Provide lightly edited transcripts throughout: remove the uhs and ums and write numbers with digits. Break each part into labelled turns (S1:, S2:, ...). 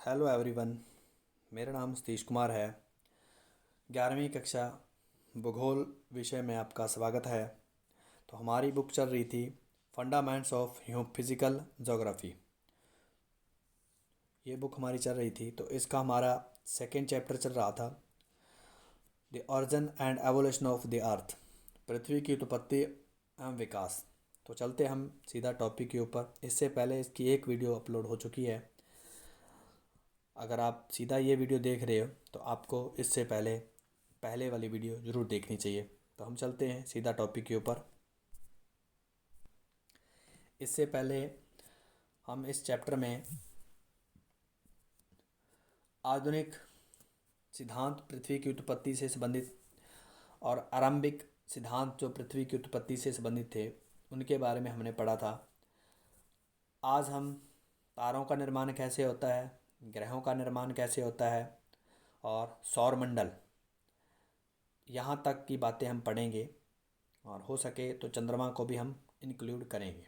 S1: Hello everyone. मेरा नाम सतीश कुमार है। 11वीं कक्षा भूगोल विषय में आपका स्वागत है। तो हमारी बुक चल रही थी फंडामेंट्स ऑफ फिजिकल ज्योग्राफी। ये बुक हमारी चल रही थी तो इसका हमारा सेकेंड चैप्टर चल रहा था the origin and evolution of the earth, पृथ्वी की उत्पत्ति एवं विकास। तो चलते हम सीधा टॉपिक के ऊपर। इससे पहले इसकी एक वीडियो अपलोड हो चुकी है। अगर आप सीधा ये वीडियो देख रहे हो तो आपको इससे पहले पहले वाली वीडियो ज़रूर देखनी चाहिए। तो हम चलते हैं सीधा टॉपिक के ऊपर। इससे पहले हम इस चैप्टर में आधुनिक सिद्धांत पृथ्वी की उत्पत्ति से संबंधित और आरंभिक सिद्धांत जो पृथ्वी की उत्पत्ति से संबंधित थे उनके बारे में हमने पढ़ा था। आज हम तारों का निर्माण कैसे होता है, ग्रहों का निर्माण कैसे होता है और सौरमंडल, यहाँ तक की बातें हम पढ़ेंगे और हो सके तो चंद्रमा को भी हम इंक्लूड करेंगे।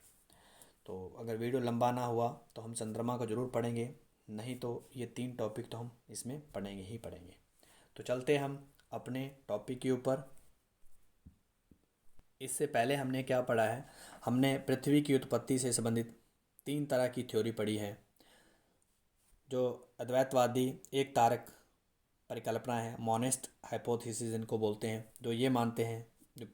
S1: तो अगर वीडियो लंबा ना हुआ तो हम चंद्रमा को ज़रूर पढ़ेंगे, नहीं तो ये 3 टॉपिक तो हम इसमें पढ़ेंगे ही पढ़ेंगे। तो चलते हम अपने टॉपिक के ऊपर। इससे पहले हमने क्या पढ़ा है, हमने पृथ्वी की उत्पत्ति से संबंधित 3 तरह की थ्योरी पढ़ी है। जो अद्वैतवादी एक तारक परिकल्पना है, मोनिस्ट हाइपोथेसिस इनको बोलते हैं, जो ये मानते हैं जो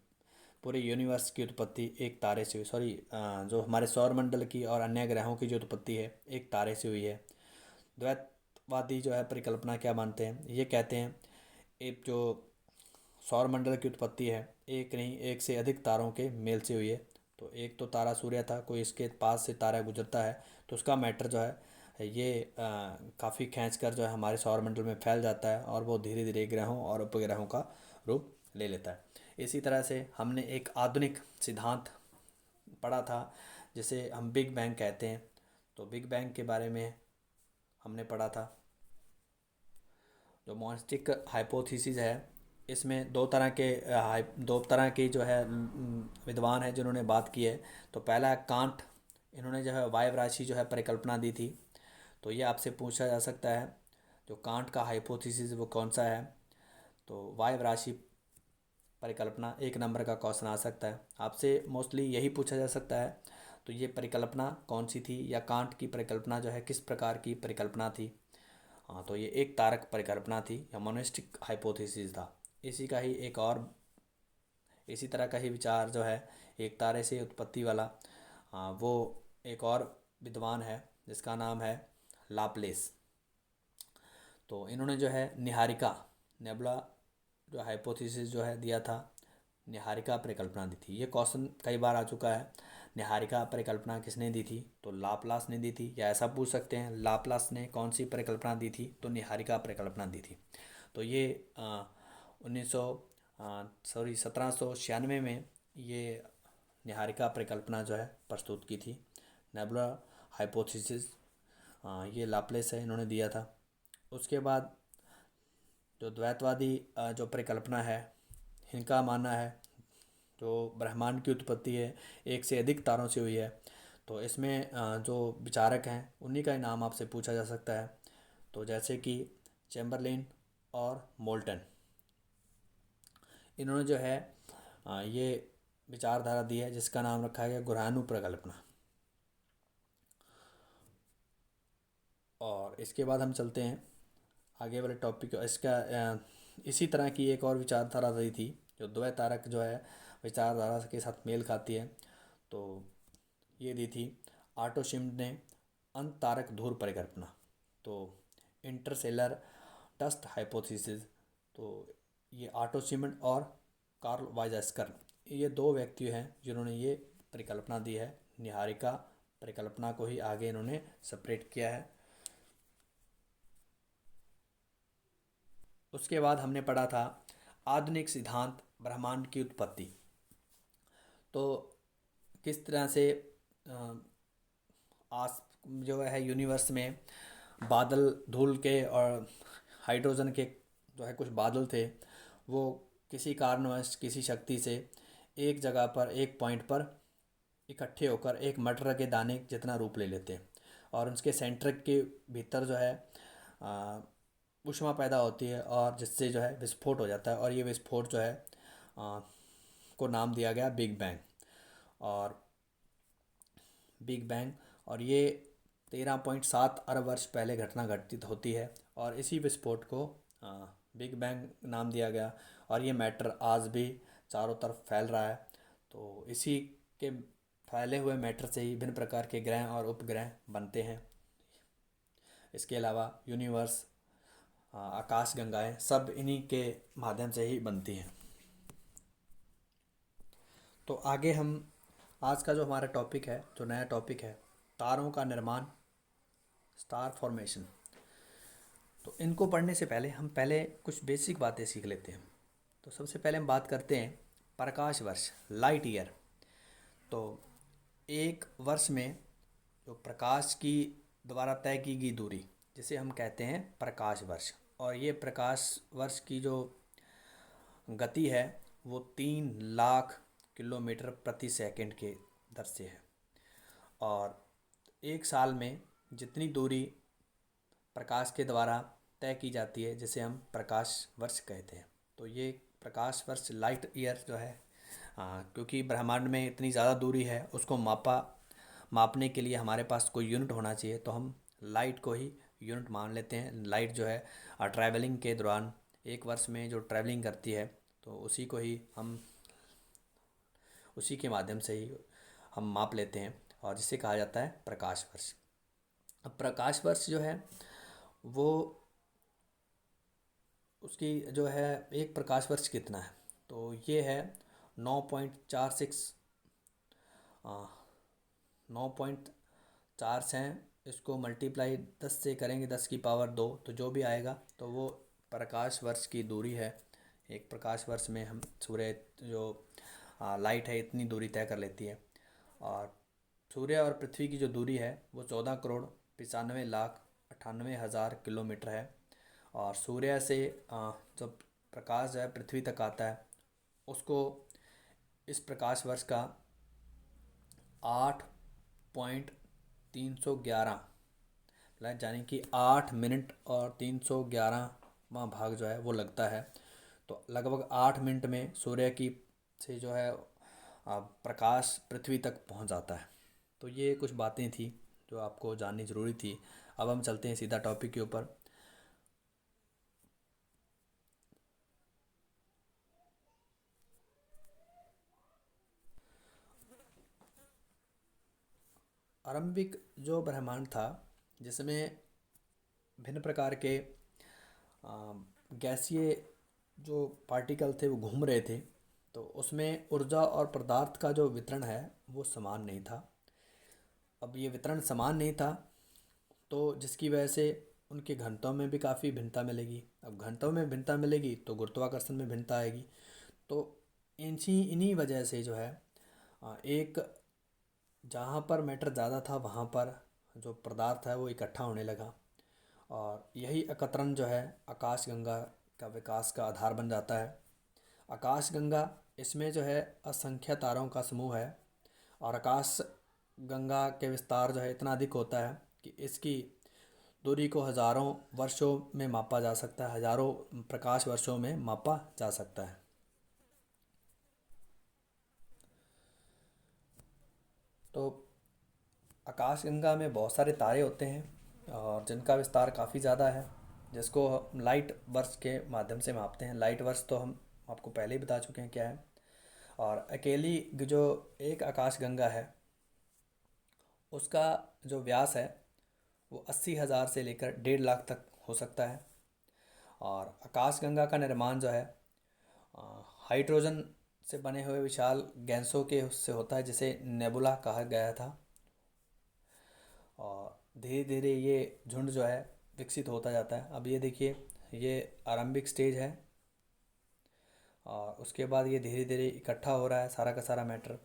S1: पूरे यूनिवर्स की उत्पत्ति एक तारे से हुई, जो हमारे सौरमंडल की और अन्य ग्रहों की जो उत्पत्ति है एक तारे से हुई है। द्वैतवादी जो है परिकल्पना क्या मानते हैं, ये कहते हैं एक जो सौरमंडल की उत्पत्ति है एक नहीं एक से अधिक तारों के मेल से हुई है। तो एक तो तारा सूर्य था, कोई इसके पास से तारा गुजरता है तो उसका मैटर जो है ये काफ़ी खींच कर जो है हमारे सौरमंडल में फैल जाता है और वो धीरे धीरे ग्रहों और उपग्रहों का रूप ले लेता है। इसी तरह से हमने एक आधुनिक सिद्धांत पढ़ा था जिसे हम बिग बैंग कहते हैं। तो बिग बैंग के बारे में हमने पढ़ा था। जो मोनिस्टिक हाइपोथेसिस है इसमें दो तरह की जो है विद्वान है जिन्होंने बात की है। तो पहला है कांट, इन्होंने जो है वायव राशि जो है परिकल्पना दी थी। तो ये आपसे पूछा जा सकता है जो कांट का हाइपोथेसिस वो कौन सा है। तो वायव राशि परिकल्पना 1 नंबर का क्वेश्चन आ सकता है आपसे, मोस्टली यही पूछा जा सकता है। तो ये परिकल्पना कौन सी थी या कांट की परिकल्पना जो है किस प्रकार की परिकल्पना थी। हाँ, तो ये एक तारक परिकल्पना थी या मोनिस्टिक हाइपोथेसिस था। इसी का ही एक और इसी तरह का ही विचार जो है एक तारे से उत्पत्ति वाला, वो एक और विद्वान है जिसका नाम है लाप्लेस। तो इन्होंने जो है निहारिका नेबुला जो हाइपोथेसिस जो है दिया था, निहारिका परिकल्पना दी थी। ये क्वेश्चन कई बार आ चुका है, निहारिका परिकल्पना किसने दी थी, तो लाप्लास ने दी थी। या ऐसा पूछ सकते हैं लाप्लास ने कौन सी परिकल्पना दी थी, तो निहारिका परिकल्पना दी थी। तो ये 1900 सॉरी 1796 में ये निहारिका परिकल्पना जो है प्रस्तुत की थी। नेबुला हाइपोथेसिस ये लाप्लेस है, इन्होंने दिया था। उसके बाद जो द्वैतवादी जो परिकल्पना है इनका मानना है जो ब्रह्मांड की उत्पत्ति है एक से अधिक तारों से हुई है। तो इसमें जो विचारक हैं उन्हीं का ही नाम आपसे पूछा जा सकता है। तो जैसे कि चैम्बरलेन और मोल्टन, इन्होंने जो है ये विचारधारा दी है जिसका नाम रखा गया ग्रहाणु परिकल्पना। और इसके बाद हम चलते हैं आगे वाले टॉपिक। इसका इसी तरह की एक और विचारधारा रही थी जो द्वैतारक जो है विचारधारा के साथ मेल खाती है। तो ये दी थी आर्टो शिम्ड ने अंततारक धूर परिकल्पना, तो इंटरसेलर डस्ट हाइपोथेसिस। तो ये आर्टो शिम्ड और कार्ल वाइजस्कर ये 2 व्यक्ति हैं जिन्होंने ये परिकल्पना दी है। निहारिका परिकल्पना को ही आगे इन्होंने सेपरेट किया है। उसके बाद हमने पढ़ा था आधुनिक सिद्धांत ब्रह्मांड की उत्पत्ति। तो किस तरह से अ, आस जो है यूनिवर्स में बादल धूल के और हाइड्रोजन के जो है कुछ बादल थे, वो किसी कारणवश किसी शक्ति से एक जगह पर एक पॉइंट पर इकट्ठे होकर एक मटर के दाने जितना रूप ले लेते हैं। और उसके सेंटर के भीतर जो है ऊष्मा पैदा होती है और जिससे जो है विस्फोट हो जाता है, और ये विस्फोट जो है आ, को नाम दिया गया बिग बैंग। और बिग बैंग और ये 13.7 अरब वर्ष पहले घटना घटित होती है, और इसी विस्फोट को बिग बैंग नाम दिया गया। और ये मैटर आज भी चारों तरफ फैल रहा है। तो इसी के फैले हुए मैटर से ही भिन्न प्रकार के ग्रह और उपग्रह बनते हैं। इसके अलावा यूनिवर्स, आकाश गंगाएं सब इन्हीं के माध्यम से ही बनती हैं। तो आगे हम आज का जो हमारा टॉपिक है, जो नया टॉपिक है, तारों का निर्माण, स्टार फॉर्मेशन। तो इनको पढ़ने से पहले हम पहले कुछ बेसिक बातें सीख लेते हैं। तो सबसे पहले हम बात करते हैं प्रकाश वर्ष, लाइट ईयर। तो एक वर्ष में जो प्रकाश की द्वारा तय की गई दूरी, जिसे हम कहते हैं प्रकाश वर्ष, और ये प्रकाश वर्ष की जो गति है वो 3 लाख किलोमीटर प्रति सेकंड के दर से है। और एक साल में जितनी दूरी प्रकाश के द्वारा तय की जाती है, जिसे हम प्रकाश वर्ष कहते हैं। तो ये प्रकाश वर्ष, लाइट ईयर जो है, क्योंकि ब्रह्मांड में इतनी ज़्यादा दूरी है, उसको मापने के लिए हमारे पास कोई यूनिट होना चाहिए, तो हम लाइट को ही यूनिट मान लेते हैं। लाइट जो है ट्रैवलिंग के दौरान एक वर्ष में जो ट्रैवलिंग करती है, तो उसी के माध्यम से ही हम माप लेते हैं, और जिसे कहा जाता है प्रकाश वर्ष। अब प्रकाश वर्ष जो है वो, उसकी जो है एक प्रकाश वर्ष कितना है, तो ये है 9.46, 9.4 से हैं। इसको मल्टीप्लाई 10 से करेंगे, 10 की पावर 2, तो जो भी आएगा तो वो प्रकाश वर्ष की दूरी है। एक प्रकाश वर्ष में हम सूर्य जो लाइट है इतनी दूरी तय कर लेती है। और सूर्य और पृथ्वी की जो दूरी है वो 14 करोड़ 95 लाख 98 हज़ार किलोमीटर है। और सूर्य से जब प्रकाश जो है पृथ्वी तक आता है, उसको इस प्रकाश वर्ष का 8.311, मतलब यानी कि 8 मिनट और 311वां भाग जो है वो लगता है। तो लगभग 8 मिनट में सूर्य की से जो है प्रकाश पृथ्वी तक पहुंच जाता है। तो ये कुछ बातें थी जो आपको जाननी ज़रूरी थी। अब हम चलते हैं सीधा टॉपिक के ऊपर। आरंभिक जो ब्रह्मांड था, जिसमें भिन्न प्रकार के गैसीय जो पार्टिकल थे वो घूम रहे थे, तो उसमें ऊर्जा और पदार्थ का जो वितरण है वो समान नहीं था। अब ये वितरण समान नहीं था, तो जिसकी वजह से उनके घनत्व में भी काफ़ी भिन्नता मिलेगी। अब घनत्व में भिन्नता मिलेगी तो गुरुत्वाकर्षण में भिन्नता आएगी। तो इन्हीं वजह से जो है एक जहाँ पर मैटर ज़्यादा था वहाँ पर जो पदार्थ है वो इकट्ठा होने लगा, और यही एकत्रण जो है आकाशगंगा का विकास का आधार बन जाता है। आकाशगंगा, इसमें जो है असंख्य तारों का समूह है, और आकाश गंगा के विस्तार जो है इतना अधिक होता है कि इसकी दूरी को हज़ारों वर्षों में मापा जा सकता है, हज़ारों प्रकाश वर्षों में मापा जा सकता है। तो आकाशगंगा में बहुत सारे तारे होते हैं, और जिनका विस्तार काफ़ी ज़्यादा है, जिसको हम लाइट वर्ष के माध्यम से मापते हैं। लाइट वर्ष तो हम आपको पहले ही बता चुके हैं क्या है। और अकेली जो एक आकाशगंगा है, उसका जो व्यास है वो 80,000 से लेकर 1.5 लाख तक हो सकता है। और आकाशगंगा का निर्माण जो है हाइड्रोजन से बने हुए विशाल गैसों के उससे होता है, जिसे नेबुला कहा गया था। और धीरे धीरे ये झुंड जो है विकसित होता जाता है। अब ये देखिए, ये आरंभिक स्टेज है, और उसके बाद ये धीरे धीरे इकट्ठा हो रहा है सारा का सारा मैटर,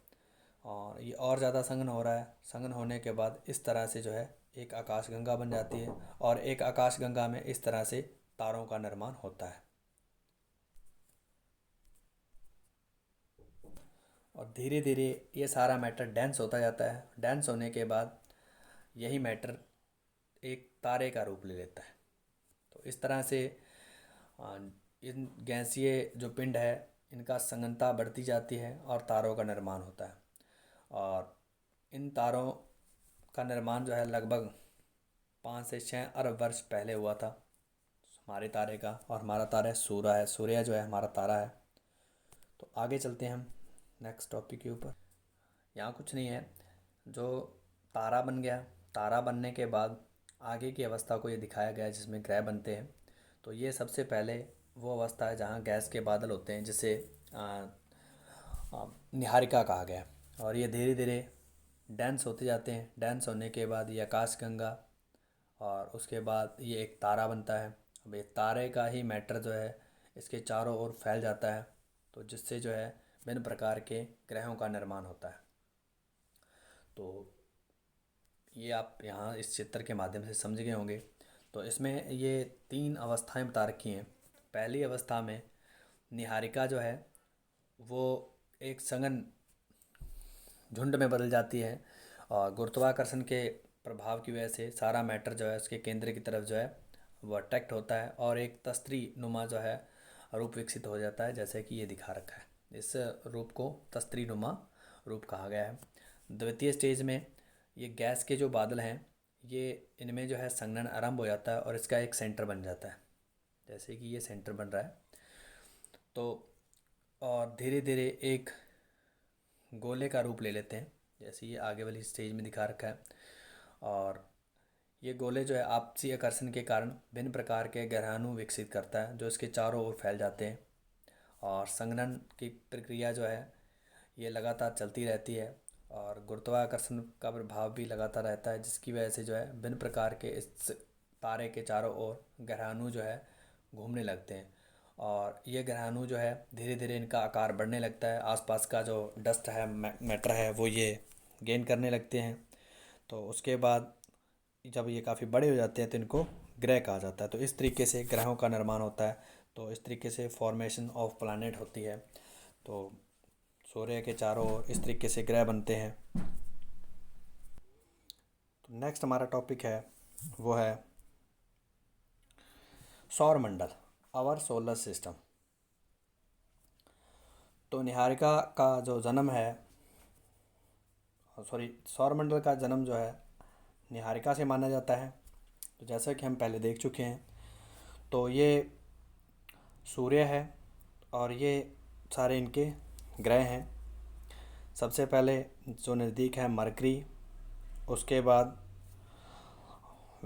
S1: और ये और ज़्यादा संघन हो रहा है। संघन होने के बाद इस तरह से जो है एक आकाशगंगा बन जाती है, और एक आकाशगंगा में इस तरह से तारों का निर्माण होता है। और धीरे धीरे ये सारा मैटर डेंस होता जाता है। डेंस होने के बाद यही मैटर एक तारे का रूप ले लेता है। तो इस तरह से अ, इन गैसीय जो पिंड है इनका संघनता बढ़ती जाती है और तारों का निर्माण होता है। और इन तारों का निर्माण जो है लगभग 5 से 6 अरब वर्ष पहले हुआ था हमारे तारे का। और हमारा तारा सूर्य जो है हमारा तारा है। तो आगे चलते हैं हम नेक्स्ट टॉपिक के ऊपर। यहाँ कुछ नहीं है, जो तारा बन गया, तारा बनने के बाद आगे की अवस्था को ये दिखाया गया है जिसमें ग्रह बनते हैं। तो ये सबसे पहले वो अवस्था है जहाँ गैस के बादल होते हैं, जिसे आ, निहारिका कहा गया है। और ये धीरे धीरे डेंस होते जाते हैं। डेंस होने के बाद ये आकाशगंगा और उसके बाद ये एक तारा बनता है। अब ये तारे का ही मैटर जो है इसके चारों ओर फैल जाता है, तो जिससे जो है भिन्न प्रकार के ग्रहों का निर्माण होता है। तो ये आप यहाँ इस चित्र के माध्यम से समझ गए होंगे। तो इसमें ये 3 अवस्थाएं बता रखी हैं। पहली अवस्था में निहारिका जो है वो एक सघन झुंड में बदल जाती है और गुरुत्वाकर्षण के प्रभाव की वजह से सारा मैटर जो है उसके केंद्र की तरफ जो है वो अट्रैक्ट होता है और एक तस्त्री नुमा जो है रूप विकसित हो जाता है, जैसे कि ये दिखा रखा है। इस रूप को तस्त्री नुमा रूप कहा गया है। द्वितीय स्टेज में ये गैस के जो बादल हैं ये इनमें जो है संघनन आरंभ हो जाता है और इसका एक सेंटर बन जाता है, जैसे कि ये सेंटर बन रहा है। तो और धीरे धीरे एक गोले का रूप ले लेते हैं, जैसे ये आगे वाली स्टेज में दिखा रखा है। और ये गोले जो है आपसी आकर्षण के कारण भिन्न प्रकार के ग्रहाणु विकसित करता है जो इसके चारों ओर फैल जाते हैं। और संघनन की प्रक्रिया जो है ये लगातार चलती रहती है और गुरुत्वाकर्षण का प्रभाव भी लगातार रहता है, जिसकी वजह से जो है भिन्न प्रकार के इस तारे के चारों ओर ग्रहाणु जो है घूमने लगते हैं। और ये ग्रहाणु जो है धीरे धीरे इनका आकार बढ़ने लगता है, आसपास का जो डस्ट है मैटर है वो ये गेन करने लगते हैं। तो उसके बाद जब ये काफ़ी बड़े हो जाते हैं तो इनको ग्रह कहा जाता है। तो इस तरीके से ग्रहों का निर्माण होता है। तो इस तरीके से फॉर्मेशन ऑफ प्लानट होती है। तो सूर्य के चारों ओर इस तरीके से ग्रह बनते हैं। तो नेक्स्ट हमारा टॉपिक है वो है सौर मंडल, आवर सोलर सिस्टम। तो निहारिका का जो जन्म है, सॉरी, सौरमंडल का जन्म जो है निहारिका से माना जाता है। तो जैसा कि हम पहले देख चुके हैं, तो ये सूर्य है और ये सारे इनके ग्रह हैं। सबसे पहले जो नज़दीक है मरकरी, उसके बाद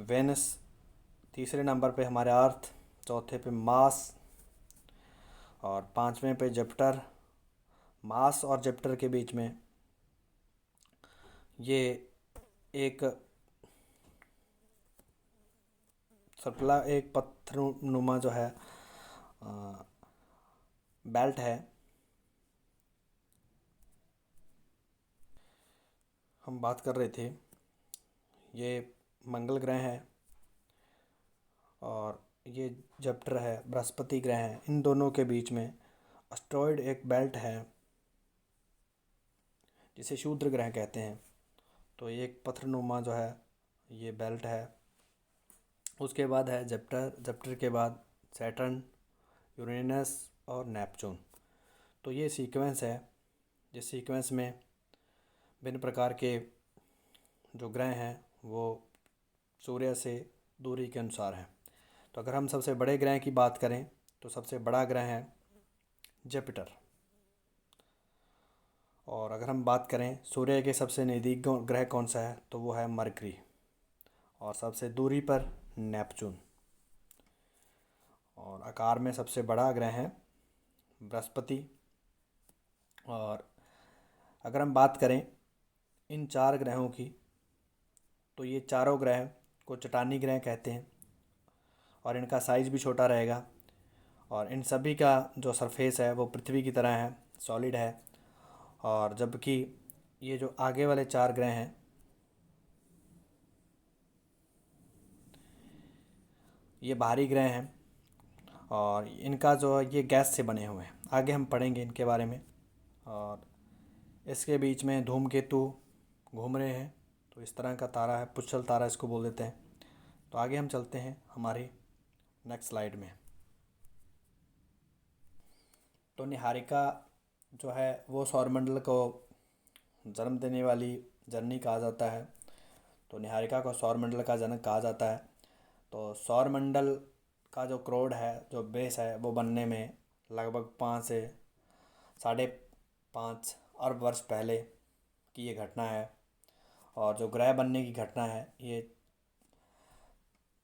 S1: वेनस, तीसरे नंबर पे हमारे अर्थ, चौथे पे मार्स और पांचवें पे जुपिटर। मार्स और जुपिटर के बीच में ये एक सर्कुलर, एक पत्थरनुमा जो है बेल्ट है। हम बात कर रहे थे, ये मंगल ग्रह है और ये जुपिटर है, बृहस्पति ग्रह है। इन दोनों के बीच में एस्टेरॉयड एक बेल्ट है जिसे शूद्र ग्रह कहते हैं। तो ये एक पत्थरनुमा जो है ये बेल्ट है। उसके बाद है जुपिटर, जुपिटर के बाद सैटर्न, यूरेनस और नेपच्यून। तो ये सीक्वेंस है, जिस सीक्वेंस में भिन्न प्रकार के जो ग्रह हैं वो सूर्य से दूरी के अनुसार हैं। तो अगर हम सबसे बड़े ग्रह की बात करें तो सबसे बड़ा ग्रह है जुपिटर। और अगर हम बात करें सूर्य के सबसे नज़दीक ग्रह कौन सा है तो वो है मरकरी। और सबसे दूरी पर नेपच्यून। और आकार में सबसे बड़ा ग्रह है बृहस्पति। और अगर हम बात करें इन 4 ग्रहों की, तो ये चारों ग्रह को चट्टानी ग्रह कहते हैं और इनका साइज़ भी छोटा रहेगा। और इन सभी का जो सरफेस है वो पृथ्वी की तरह है, सॉलिड है। और जबकि ये जो आगे वाले 4 ग्रह हैं ये बाहरी ग्रह हैं और इनका जो ये गैस से बने हुए हैं। आगे हम पढ़ेंगे इनके बारे में। और इसके बीच में धूमकेतु घूम रहे हैं। तो इस तरह का तारा है, पुच्छल तारा इसको बोल देते हैं। तो आगे हम चलते हैं हमारी नेक्स्ट स्लाइड में। तो निहारिका जो है वो सौरमंडल को जन्म देने वाली जननी कहा जाता है। तो निहारिका को सौरमंडल का जनक कहा जाता है। तो सौरमंडल का जो क्रोड है, जो बेस है, वो बनने में लगभग 5 से 5.5 अरब वर्ष पहले की ये घटना है। और जो ग्रह बनने की घटना है ये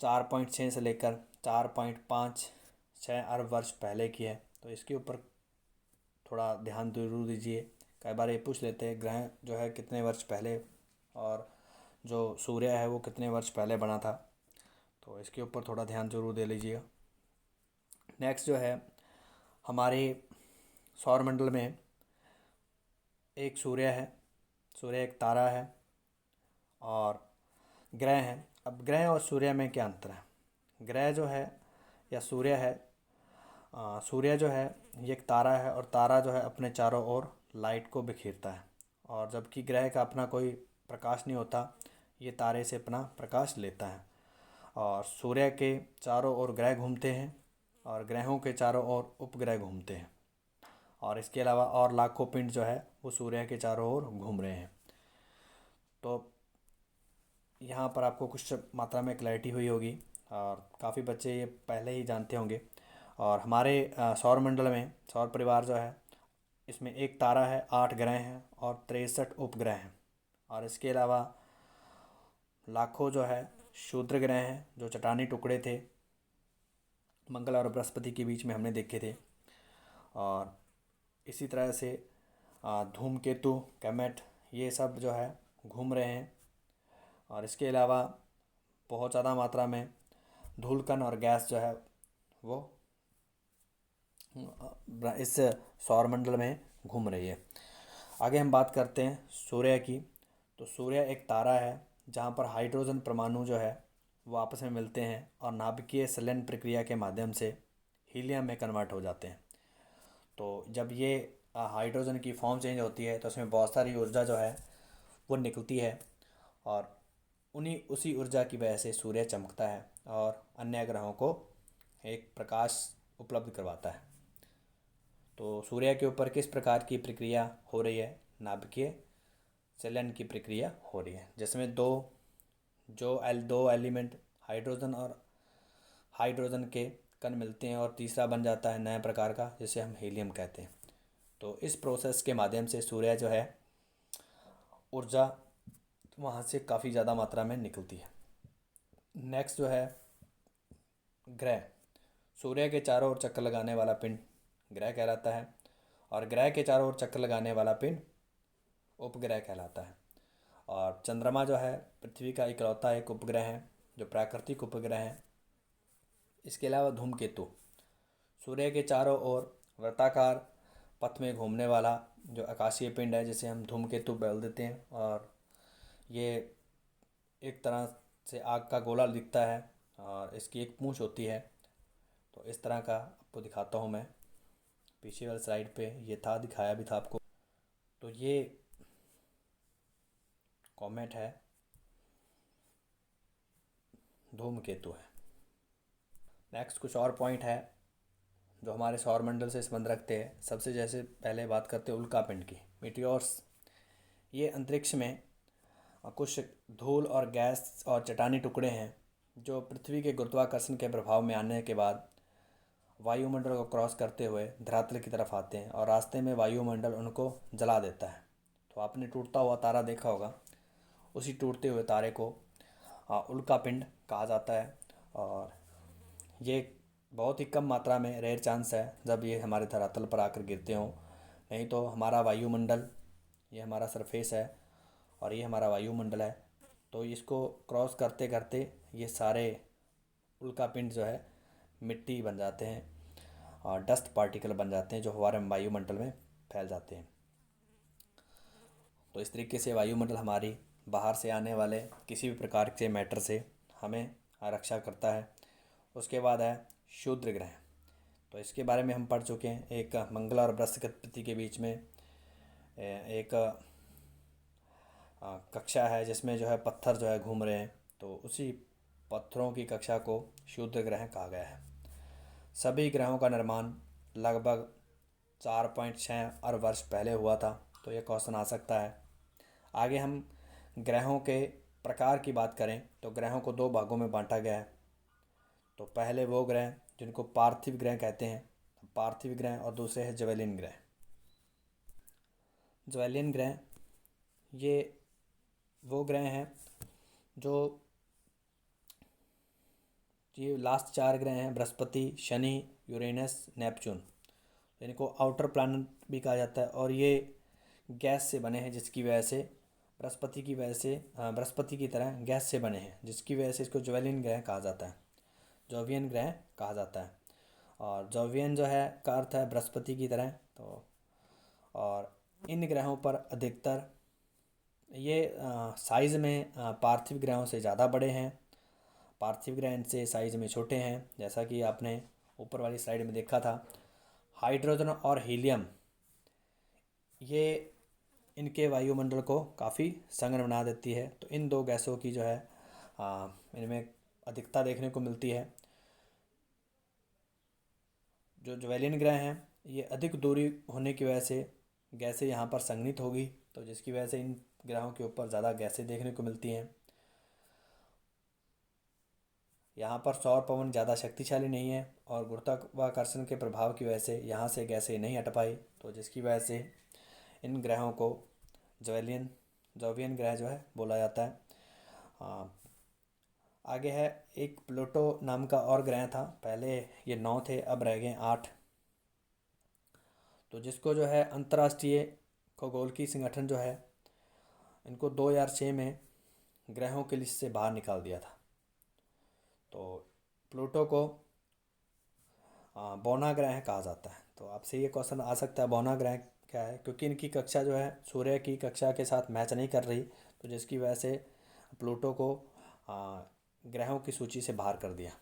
S1: 4.6 से लेकर 4.56 अरब वर्ष पहले की है। तो इसके ऊपर थोड़ा ध्यान जरूर दीजिए। कई बार ये पूछ लेते हैं ग्रह जो है कितने वर्ष पहले, और जो सूर्य है वो कितने वर्ष पहले बना था। तो इसके ऊपर थोड़ा ध्यान जरूर दे लीजिएगा। नेक्स्ट जो है, हमारे सौरमंडल में एक सूर्य है, सूर्य एक तारा है और ग्रह हैं। अब ग्रह और सूर्य में क्या अंतर है? ग्रह जो है या सूर्य है, सूर्य जो है ये एक तारा है, और तारा जो है अपने चारों ओर लाइट को बिखेरता है। और जबकि ग्रह का अपना कोई प्रकाश नहीं होता, ये तारे से अपना प्रकाश लेता है। और सूर्य के चारों ओर ग्रह घूमते हैं और ग्रहों के चारों ओर उपग्रह घूमते हैं। और इसके अलावा और लाखों पिंड जो है वो सूर्य के चारों ओर घूम रहे हैं। तो यहाँ पर आपको कुछ मात्रा में क्लैरिटी हुई होगी और काफ़ी बच्चे ये पहले ही जानते होंगे। और हमारे सौरमंडल में सौर परिवार जो है, इसमें एक तारा है, 8 ग्रह हैं और 63 उपग्रह हैं। और इसके अलावा लाखों जो है क्षुद्र ग्रह हैं, जो चट्टानी टुकड़े थे, मंगल और बृहस्पति के बीच में हमने देखे थे। और इसी तरह से धूमकेतु, कमेट, ये सब जो है घूम रहे हैं। और इसके अलावा बहुत ज़्यादा मात्रा में धूलकण और गैस जो है वो इस सौरमंडल में घूम रही है। आगे हम बात करते हैं सूर्य की। तो सूर्य एक तारा है जहाँ पर हाइड्रोजन परमाणु जो है वो आपस में मिलते हैं और नाभिकीय संलयन प्रक्रिया के माध्यम से हीलियम में कन्वर्ट हो जाते हैं। तो जब ये हाइड्रोजन की फॉर्म चेंज होती है तो उसमें बहुत सारी ऊर्जा जो है वो निकलती है, और उसी ऊर्जा की वजह से सूर्य चमकता है और अन्य ग्रहों को एक प्रकाश उपलब्ध करवाता है। तो सूर्य के ऊपर किस प्रकार की प्रक्रिया हो रही है? नाभिकीय संलयन की प्रक्रिया हो रही है, जिसमें दो एलिमेंट हाइड्रोजन के कण मिलते हैं और तीसरा बन जाता है नया प्रकार का, जिसे हम हीलियम कहते हैं। तो इस प्रोसेस के माध्यम से सूर्य जो है ऊर्जा वहाँ से काफ़ी ज़्यादा मात्रा में निकलती है। नेक्स्ट जो है ग्रह। सूर्य के चारों ओर चक्कर लगाने वाला पिंड ग्रह कहलाता है, और ग्रह के चारों ओर चक्कर लगाने वाला पिंड उपग्रह कहलाता है। और चंद्रमा जो है पृथ्वी का इकलौता एक उपग्रह है जो प्राकृतिक उपग्रह है। इसके अलावा धूमकेतु सूर्य के चारों ओर वृत्ताकार पथ में घूमने वाला जो आकाशीय पिंड है, जिसे हम धूमकेतु बोल देते हैं। और ये एक तरह से आग का गोला दिखता है और इसकी एक पूंछ होती है। तो इस तरह का आपको दिखाता हूँ मैं। पीछे वाली स्लाइड पे ये था, दिखाया भी था आपको। तो ये कॉमेट है, धूमकेतु है। नेक्स्ट कुछ और पॉइंट है जो हमारे सौरमंडल से संबंध रखते हैं। सबसे जैसे पहले बात करते हैं उल्कापिंड की, मीटियोर्स। ये अंतरिक्ष में कुछ धूल और गैस और चट्टानी टुकड़े हैं जो पृथ्वी के गुरुत्वाकर्षण के प्रभाव में आने के बाद वायुमंडल को क्रॉस करते हुए धरातल की तरफ आते हैं, और रास्ते में वायुमंडल उनको जला देता है। तो आपने टूटता हुआ तारा देखा होगा, उसी टूटते हुए तारे को उल्कापिंड कहा जाता है। और ये बहुत ही कम मात्रा में रेयर चांस है जब ये हमारे धरातल पर आकर गिरते हों। नहीं तो हमारा वायुमंडल, ये हमारा सरफेस है और ये हमारा वायुमंडल है। तो इसको क्रॉस करते करते ये सारे उल्कापिंड जो है मिट्टी बन जाते हैं और डस्ट पार्टिकल बन जाते हैं जो हमारे वायुमंडल में फैल जाते हैं। तो इस तरीके से वायुमंडल हमारी बाहर से आने वाले किसी भी प्रकार के मैटर से हमें रक्षा करता है। उसके बाद है क्षुद्र ग्रह। तो इसके बारे में हम पढ़ चुके हैं। एक मंगल और बृहस्पति के बीच में एक कक्षा है जिसमें जो है पत्थर जो है घूम रहे हैं। तो उसी पत्थरों की कक्षा को क्षुद्र ग्रह कहा गया है। सभी ग्रहों का निर्माण लगभग 4.6 अरब वर्ष पहले हुआ था। तो ये क्वेश्चन आ सकता है। आगे हम ग्रहों के प्रकार की बात करें तो ग्रहों को दो भागों में बांटा गया है। तो पहले वो ग्रह जिनको पार्थिव ग्रह कहते हैं, पार्थिव ग्रह, और दूसरे है ज्वेलिन ग्रह। ज्वेलिन ग्रह ये वो ग्रह हैं जो ये लास्ट चार ग्रह हैं, बृहस्पति, शनि, यूरेनस, नेपच्यून। इनको आउटर प्लैनेट भी कहा जाता है और ये गैस से बने हैं, जिसकी वजह से बृहस्पति की तरह गैस से बने हैं, जिसकी वजह से इसको ज्वेलिन ग्रह कहा जाता है, जोवियन ग्रह कहा जाता है। और जोवियन जो है का अर्थ है बृहस्पति की तरह। तो और इन ग्रहों पर अधिकतर ये साइज़ में पार्थिव ग्रहों से ज़्यादा बड़े हैं। पार्थिव ग्रह इनसे साइज़ में छोटे हैं, जैसा कि आपने ऊपर वाली स्लाइड में देखा था। हाइड्रोजन और हीलियम ये इनके वायुमंडल को काफ़ी संघन बना देती है। तो इन दो गैसों की जो है इनमें अधिकता देखने को मिलती है। जो ज्वेलिन ग्रह हैं ये अधिक दूरी होने की वजह से गैसें यहाँ पर संघनित होगी, तो जिसकी वजह से इन ग्रहों के ऊपर ज़्यादा गैसें देखने को मिलती हैं। यहाँ पर सौर पवन ज़्यादा शक्तिशाली नहीं है और गुरुत्वाकर्षण के प्रभाव की वजह से यहाँ से गैसें नहीं हट पाई, तो जिसकी वजह से इन ग्रहों को जोवियन ग्रह जो है बोला जाता है। आगे है एक प्लूटो नाम का और ग्रह था। पहले ये 9 थे, अब रह गए 8। तो जिसको जो है अंतर्राष्ट्रीय खगोलकीय संगठन जो है इनको 2006 में ग्रहों की लिस्ट से बाहर निकाल दिया था। तो प्लूटो को बौना ग्रह कहा जाता है। तो आपसे ये क्वेश्चन आ सकता है बौना ग्रह क्या है, क्योंकि इनकी कक्षा जो है सूर्य की कक्षा के साथ मैच नहीं कर रही, तो जिसकी वजह से प्लूटो को ग्रहों की सूची से बाहर कर दिया।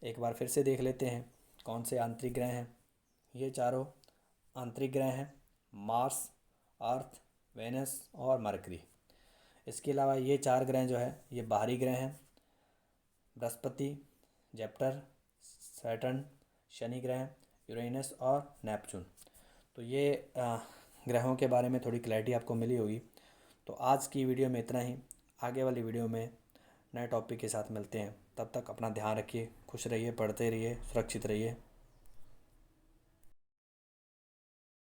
S1: एक बार फिर से देख लेते हैं कौन से आंतरिक ग्रह हैं। ये चारों आंतरिक ग्रह हैं, मार्स, अर्थ, वेनस और मरकरी। इसके अलावा ये 4 ग्रह जो है ये बाहरी ग्रह हैं, बृहस्पति, जुपिटर, सैटर्न, शनि ग्रह, यूरेनस और नेपच्यून। तो ये ग्रहों के बारे में थोड़ी क्लैरिटी आपको मिली होगी। तो आज की वीडियो में इतना ही। आगे वाली वीडियो में नए टॉपिक के साथ मिलते हैं। तब तक अपना ध्यान रखिए, खुश रहिए, पढ़ते रहिए, सुरक्षित रहिए।